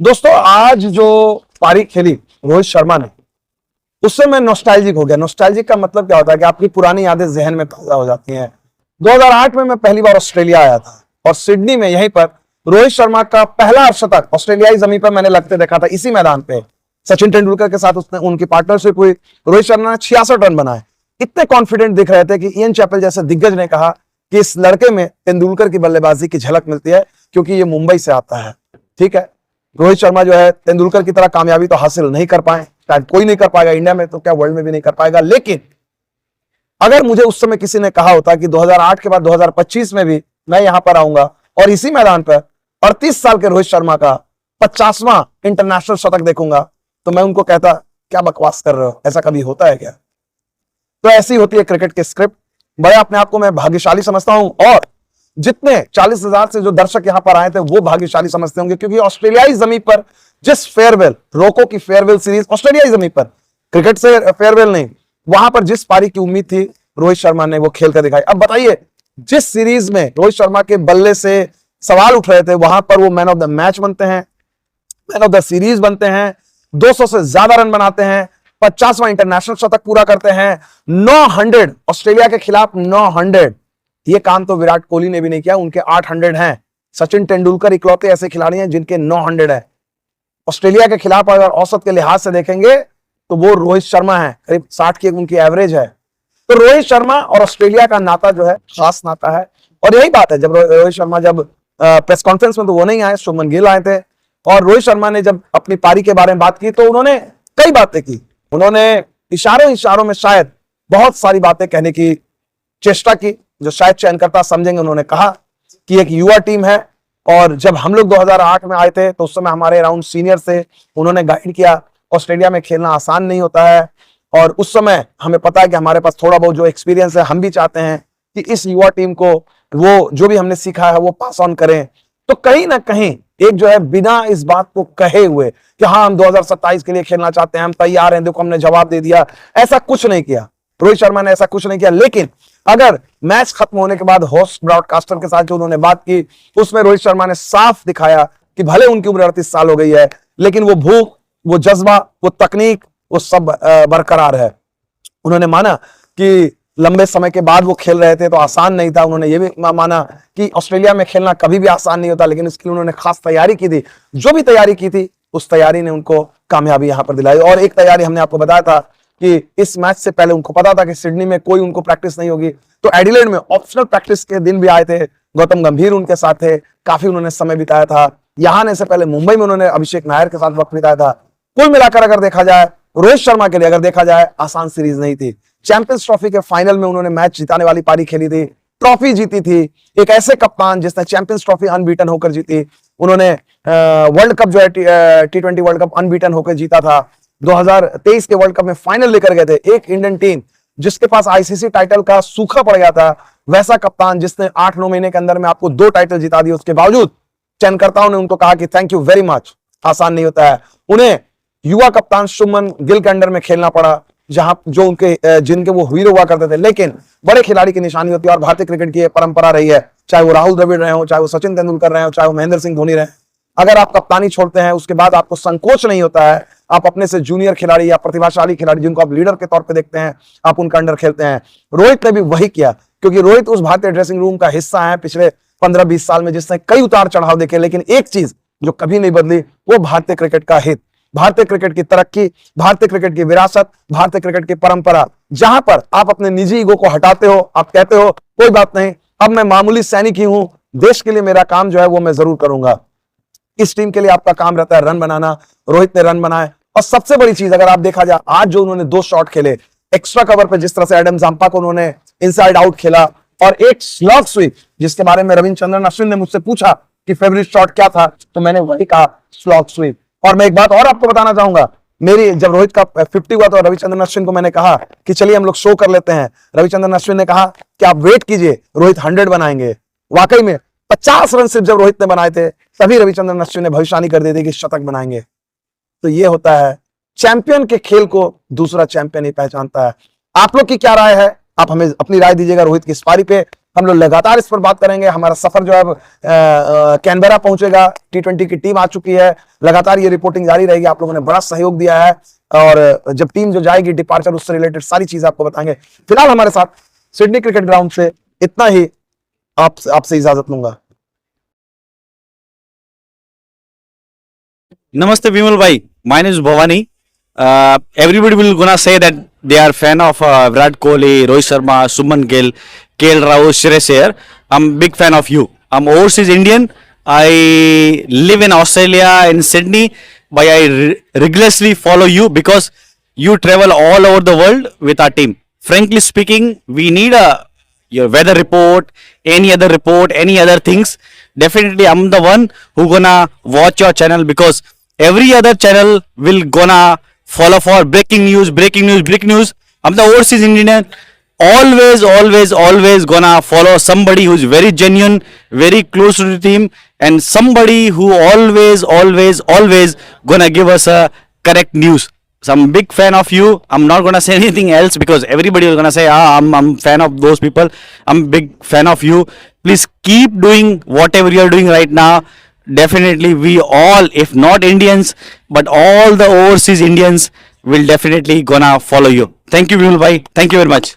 दोस्तों आज जो पारी खेली रोहित शर्मा ने, उससे मैं नॉस्टैल्जिक हो गया। नॉस्टैल्जिक का मतलब क्या होता है कि आपकी पुरानी यादें जहन में ताजा हो जाती हैं। 2008 में मैं पहली बार ऑस्ट्रेलिया आया था और सिडनी में यहीं पर रोहित शर्मा का पहला शतक ऑस्ट्रेलियाई जमीन पर मैंने लगते देखा था। इसी मैदान पे सचिन तेंदुलकर के साथ उसने उनकी पार्टनरशिप हुई। रोहित शर्मा ने 66 रन बनाए। इतने कॉन्फिडेंट दिख रहे थे कि इयन चैपल जैसे दिग्गज ने कहा कि इस लड़के में तेंदुलकर की बल्लेबाजी की झलक मिलती है क्योंकि ये मुंबई से आता है। ठीक है, रोहित शर्मा जो है तेंदुलकर की तरह कामयाबी तो हासिल नहीं कर पाए, शायद कोई नहीं कर पाएगा इंडिया में तो क्या वर्ल्ड में भी नहीं कर पाएगा। लेकिन अगर मुझे उस समय किसी ने कहा होता कि 2008 के बाद 2025 में भी मैं यहां पर आऊंगा और इसी मैदान पर 38 साल के रोहित शर्मा का 50वां इंटरनेशनल शतक देखूंगा, तो मैं उनको कहता क्या बकवास कर रहे हो, ऐसा कभी होता है क्या। तो ऐसी होती है क्रिकेट की स्क्रिप्ट। बड़े अपने आप को मैं भाग्यशाली समझता हूं और जितने 40,000 से जो दर्शक यहां पर आए थे वो भाग्यशाली समझते होंगे, क्योंकि ऑस्ट्रेलियाई जमीन पर जिस फेयरवेल, रोको की फेयरवेल सीरीज ऑस्ट्रेलियाई जमीन पर, क्रिकेट से फेयरवेल नहीं, वहां पर जिस पारी की उम्मीद थी रोहित शर्मा ने वो खेल कर दिखाई। अब बताइए, जिस सीरीज में रोहित शर्मा के बल्ले से सवाल उठ रहे थे वहां पर वो मैन ऑफ द मैच बनते हैं, मैन ऑफ द सीरीज बनते हैं, 200 से ज्यादा रन बनाते हैं, 50वां इंटरनेशनल शतक पूरा करते हैं, 900 ऑस्ट्रेलिया के खिलाफ 900। ये काम तो विराट कोहली ने भी नहीं किया, उनके 800 हैं। सचिन तेंदुलकर इकलौते ऐसे खिलाड़ी हैं जिनके 900 है। ऑस्ट्रेलिया के खिलाफ अगर औसत के लिहाज से देखेंगे तो वो रोहित शर्मा है, करीब 60 की उनकी एवरेज है। तो रोहित शर्मा और ऑस्ट्रेलिया का नाता जो है खास नाता है। और यही बात है, जब रोहित शर्मा जब प्रेस कॉन्फ्रेंस में तो वो नहीं आए, शुभमन गिल आए थे और रोहित शर्मा ने जब अपनी पारी के बारे में बात की तो उन्होंने कई बातें की। उन्होंने इशारों में शायद बहुत सारी बातें कहने की चेष्टा की जो शायद चयनकर्ता समझेंगे। उन्होंने कहा कि एक युवा टीम है और जब हम लोग 2008 में आए थे तो उस समय हमारे अराउंड सीनियर से उन्होंने गाइड किया, ऑस्ट्रेलिया में खेलना आसान नहीं होता है और उस समय हमें पता है कि हमारे पास थोड़ा बहुत जो एक्सपीरियंस है, हम भी चाहते हैं कि इस युवा टीम को वो जो भी हमने सीखा है वो पास ऑन करें। तो कहीं ना कहीं एक जो है बिना इस बात को कहे हुए कि हाँ हम 2027 के लिए खेलना चाहते हैं, हम तैयार हैं, देखो हमने जवाब दे दिया, ऐसा कुछ नहीं किया। रोहित शर्मा ने ऐसा कुछ नहीं किया। लेकिन अगर मैच खत्म होने के बाद होस्ट ब्रॉडकास्टर के साथ जो उन्होंने बात की उसमें रोहित शर्मा ने साफ दिखाया कि भले उनकी उम्र 38 साल हो गई है लेकिन वो भूख, वो जज्बा, वो तकनीक, वो सब बरकरार है। उन्होंने माना कि लंबे समय के बाद वो खेल रहे थे तो आसान नहीं था। उन्होंने ये भी माना कि ऑस्ट्रेलिया में खेलना कभी भी आसान नहीं होता, लेकिन इसके लिए उन्होंने खास तैयारी की थी। जो भी तैयारी की थी उस तैयारी ने उनको कामयाबी यहां पर दिलाई। और एक तैयारी हमने आपको बताया था कि इस मैच से पहले उनको पता था कि सिडनी में कोई उनको प्रैक्टिस नहीं होगी, तो एडिलेड में ऑप्शनल प्रैक्टिस के दिन भी आए थे। गौतम गंभीर उनके साथ थे, काफी उन्होंने समय बिताया था। यहां आने से पहले मुंबई में उन्होंने अभिषेक नायर के साथ वक्त बिताया था। कुल मिलाकर अगर देखा जाए रोहित शर्मा के लिए, अगर देखा जाए, आसान सीरीज नहीं थी। चैंपियंस ट्रॉफी के फाइनल में उन्होंने मैच जिताने वाली पारी खेली थी, ट्रॉफी जीती थी। एक ऐसे कप्तान जिसने चैंपियंस ट्रॉफी अनबीटन होकर जीती, उन्होंने वर्ल्ड कप जो है T20 वर्ल्ड कप अनबीटन होकर जीता था। 2023 के वर्ल्ड कप में फाइनल लेकर गए थे। एक इंडियन टीम जिसके पास आईसीसी टाइटल का सूखा पड़ गया था, वैसा कप्तान जिसने 8-9 महीने के अंदर में आपको 2 टाइटल जिता दिए, उसके बावजूद चयनकर्ताओं ने उनको कहा कि थैंक यू वेरी मच, आसान नहीं होता है। उन्हें युवा कप्तान शुभमन गिल के अंडर में खेलना पड़ा, जहां जो उनके जिनके वो हीरो हुआ करते थे। लेकिन बड़े खिलाड़ी की निशानी होती है और भारतीय क्रिकेट की परंपरा रही है, चाहे वो राहुल द्रविड़ रहे हो, चाहे वो सचिन तेंदुलकर रहे हो, चाहे वो महेंद्र सिंह धोनी रहे, अगर आप कप्तानी छोड़ते हैं उसके बाद आपको संकोच नहीं होता है, आप अपने से जूनियर खिलाड़ी या प्रतिभाशाली खिलाड़ी जिनको आप लीडर के तौर पे देखते हैं, आप उनका अंडर खेलते हैं। रोहित ने भी वही किया, क्योंकि रोहित उस भारतीय ड्रेसिंग रूम का हिस्सा है पिछले 15-20 साल में, जिसने कई उतार चढ़ाव देखे। लेकिन एक चीज जो कभी नहीं बदली, वो भारतीय क्रिकेट का हित, भारतीय क्रिकेट की तरक्की, भारतीय क्रिकेट की विरासत, भारतीय क्रिकेट की परंपरा। जहां पर आप अपने निजी ईगो को हटाते हो, आप कहते हो कोई बात नहीं, अब मैं मामूली सैनिक ही हूं, देश के लिए मेरा काम जो है वो मैं जरूर करूंगा। इस टीम के लिए आपका काम रहता है रन बनाना। रोहित ने रन बनाए और सबसे बड़ी चीज अगर आप देखा जाए, आज जो उन्होंने 2 शॉट खेले एक्स्ट्रा कवर पे, जिस तरह से एडम जांपा को उन्होंने इनसाइड आउट खेला, और एक स्लॉग स्वीप जिसके बारे में रविचंद्रन अश्विन ने मुझसे पूछा कि फेवरेट शॉट क्या था, तो मैंने वही कहा, स्लॉग स्वीप। और मैं एक बात और आपको बताना चाहूंगा, मेरी जब रोहित का 50 हुआ तो रविचंद्रन अश्विन को मैंने कहा कि चलिए हम लोग शो कर लेते हैं। रविचंद्रन अश्विन ने कहा कि आप वेट कीजिए, रोहित 100 बनाएंगे। वाकई में 50 रन सिर्फ जब रोहित ने बनाए थे तभी रविचंद्रन अश्विन ने भविष्यवाणी कर दी थी कि शतक बनाएंगे। तो ये होता है, चैंपियन के खेल को दूसरा चैंपियन ही पहचानता है। आप लोग की क्या राय है, आप हमें अपनी राय दीजिएगा रोहित की इस पारी पे। हम लोग लगातार इस पर बात करेंगे। हमारा सफर जो है कैनबरा पहुंचेगा, T20 की टीम आ चुकी है, लगातार ये रिपोर्टिंग जारी रहेगी। आप लोगों ने बड़ा सहयोग दिया है और जब टीम जो जाएगी डिपार्चर, उससे रिलेटेड सारी चीजें आपको बताएंगे। फिलहाल हमारे साथ सिडनी क्रिकेट ग्राउंड से इतना ही, आपसे इजाजत लूंगा। Namaste Vimal bhai, my name is Bhavani. Everybody will gonna say that they are fan of Virat Kohli, Rohit Sharma, Suman Gill, KL Rahul, Shreyas Iyer. I'm big fan of you. I'm overseas Indian. I live in Australia in Sydney, but I rigorously follow you because you travel all over the world with our team. Frankly speaking, we need your weather report, any other things. Definitely, I'm the one who gonna watch your channel because every other channel will gonna follow for breaking news. I'm the overseas Indian. Always gonna follow somebody who's very genuine, very close to the team, and somebody who always gonna give us a correct news. So I'm a big fan of you. I'm not gonna say anything else because everybody is gonna say, I'm fan of those people. I'm a big fan of you. Please keep doing whatever you're doing right now. Definitely, we all, if not Indians, but all the overseas Indians will definitely gonna follow you. Thank you, Vimul bhai. Thank you very much.